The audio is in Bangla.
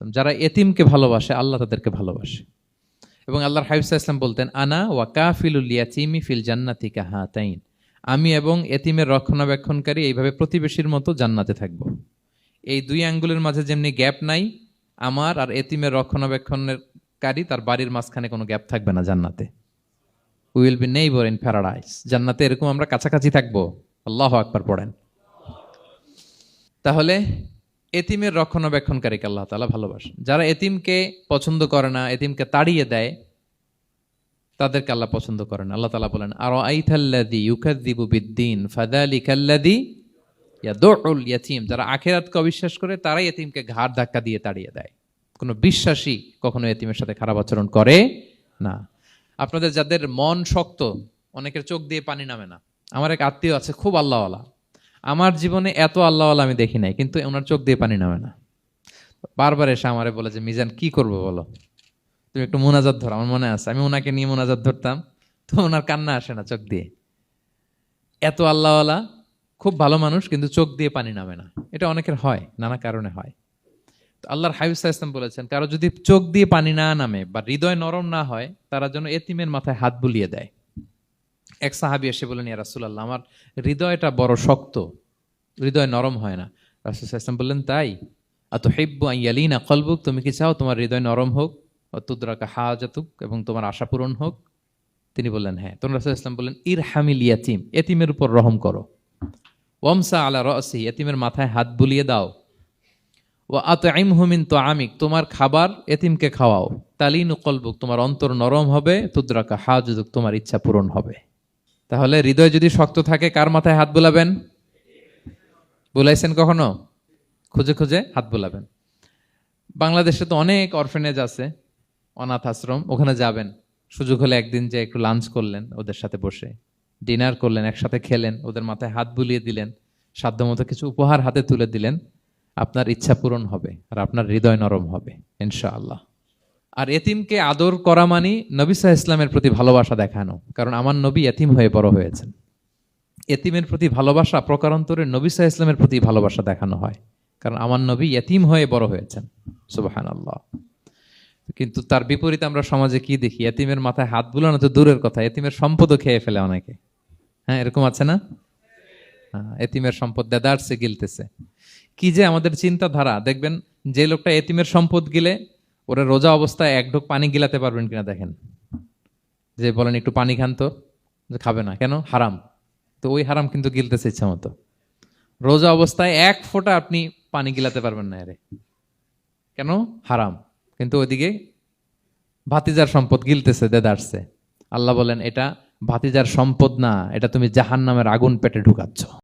যারা এতিমকে ভালোবাসে আল্লাহ তাদেরকে ভালোবাসে। এবং আল্লাহর হাবিব সাল্লাল্লাহু আলাইহি ওয়াসাল্লাম বলতেন, আনা ওয়া কাফিলুল ইয়াতীমি ফিল জান্নাতি কাহাতাইন, আমি এবং এতিমের রক্ষণাবেক্ষণকারী এইভাবে প্রতিবেশীর মতো জান্নাতে থাকব। এই দুই আঙ্গুলের মাঝে যেমনি গ্যাপ নাই, আমার আর এতিমের রক্ষণাবেক্ষণকারী তার বাড়ির মাঝখানে কোনো গ্যাপ থাকবে না জান্নাতে। We will be neighbour in paradise. জান্নাতে এরকম আমরা কাছাকাছি থাকবো। আল্লাহু আকবার পড়েন। তাহলে এতিমের রক্ষণাবেক্ষণকারীকে আল্লাহ তাআলা ভালোবাসেন। যারা এতিমকে পছন্দ করে না, এতিমকে তাড়িয়ে দেয়, তাদেরকে আল্লাহ পছন্দ করেন। আল্লাহ তাআলা বলেন, আরাআইতাল্লাযী ইউকাযযিবু বিদ্দীন ফাযালিকাল্লাযী ইয়াদুউল ইয়াতীম। যারা আখিরাতকে অবিশ্বাস করে তারাই এতিমকে ঘাড় ধাক্কা দিয়ে তাড়িয়ে দেয়। কোনো বিশ্বাসী কখনো এতিমের সাথে খারাপ আচরণ করে না। আপনাদের যাদের মন শক্ত, অনেকের চোখ দিয়ে পানি নামে না। আমার এক আত্মীয় আছে, খুব আল্লাহওয়ালা। আমার জীবনে এত আল্লাহওয়ালা আমি দেখি নাই, কিন্তু ওনার চোখ দিয়ে পানি নামে না। বারবার এসে আমারে বলে যে, মিজান কি করবো বলো, তুমি একটু মোনাজাত ধরো। আমার মনে আছে আমি ওনাকে নিয়ে মোনাজাত ধরতাম, তো ওনার কান্না আসে না চোখ দিয়ে। এত আল্লাহওয়ালা, খুব ভালো মানুষ, কিন্তু চোখ দিয়ে পানি নামে না। এটা অনেকের হয়, নানা কারণে হয়। তো আল্লাহর হাবিব সাল্লাল্লাহু আলাইহি ওয়াসাল্লাম বলেছেন, কারো যদি চোখ দিয়ে পানি না নামে বা হৃদয় নরম না হয়, তারা যেন এতিমের মাথায় হাত বুলিয়ে দেয়। এক সাহাবী এসে বলেন, ইয়া রাসূলুল্লাহ, আমার হৃদয়টা বড় শক্ত, হৃদয় নরম হয় না। রাসূল সাল্লাল্লাহু আলাইহি ওয়াসাল্লাম বললেন, তাই? আতুহিব্বু আন ইয়ালিনা কলবুক, তুমি কি চাও তোমার হৃদয় নরম হোক, ওয়া তুদরাকা হাজাতুক, এবং তোমার আশা পূরণ হোক? তিনি বললেন, হ্যাঁ। তখন রাসূল সাল্লাল্লাহু আলাইহি ওয়াসাল্লাম বললেন, ইরহামিল ইয়াতীম, এতিমের উপর রহম করো। ওয়ামসা আলা রাসিহি, এতিমের মাথায় হাত বুলিয়ে দাও। ওয়া আতইমহু মিন তুআমিক, তোমার খাবার এতিমকে খাওয়াও। তালিনু কলবুক, তোমার অন্তর নরম হবে। তুদরাকা হাজাতুক, তোমার ইচ্ছা পূরণ হবে। তাহলে হৃদয় যদি শক্ত থাকে, কার মাথায় হাত বুলাবেন? বুলাইছেন কখনো? খুঁজে খুঁজে হাত বুলাবেন। বাংলাদেশে তো অনেক অরফেনেজ আছে, অনাথ আশ্রম, ওখানে যাবেন। সুযোগ হলে একদিন যে একটু লাঞ্চ করলেন ওদের সাথে বসে, ডিনার করলেন, একসাথে খেলেন, ওদের মাথায় হাত বুলিয়ে দিলেন, সাধ্যমতো কিছু উপহার হাতে তুলে দিলেন, আপনার ইচ্ছা পূরণ হবে আর আপনার হৃদয় নরম হবে ইনশাআল্লাহ। আর এতিমকে আদর করা মানে নবী সাল্লাল্লাহু আলাইহি ওয়াসাল্লামের প্রতি ভালোবাসা দেখানো। কারণ আমার নবী এতিম হয়ে বড় হয়েছেন। এতিমের প্রতি ভালোবাসা প্রকারান্তরে নবী সাল্লাল্লাহু আলাইহি ওয়াসাল্লামের প্রতি ভালোবাসা দেখানো হয়, কারণ আমার নবী এতিম হয়ে বড় হয়েছেন। সুবহানাল্লাহ। কিন্তু তার বিপরীতে আমরা সমাজে কি দেখি? এতিমের মাথায় হাত বুলানো তো দূরের কথা, এতিমের সম্পদও খেয়ে ফেলে অনেকে। হ্যাঁ, এরকম আছে না? এতিমের সম্পদ দেদারসে গিলতেছে। কি যে আমাদের চিন্তাধারা! দেখবেন যে লোকটা এতিমের সম্পদ গিলে, ওরা রোজা অবস্থায় এক ঢোক পানি গিলাতে পারবেন কিনা দেখেন। যে বলেন একটু পানি খান তো, যে খাবে না কেন? হারাম। তো ওই হারাম কিন্তু গিলতেছে ইচ্ছা মতো। রোজা অবস্থায় এক ফোঁটা আপনি পানি গিলাতে পারবেন না এরে, কেন? হারাম। কিন্তু ওইদিকে ভাতিজার সম্পদ গিলতেছে দেদারসে। আল্লাহ বলেন, এটা ভাতিজার সম্পদ না, এটা তুমি জাহান্নামের আগুন পেটে ঢুকাচ্ছ।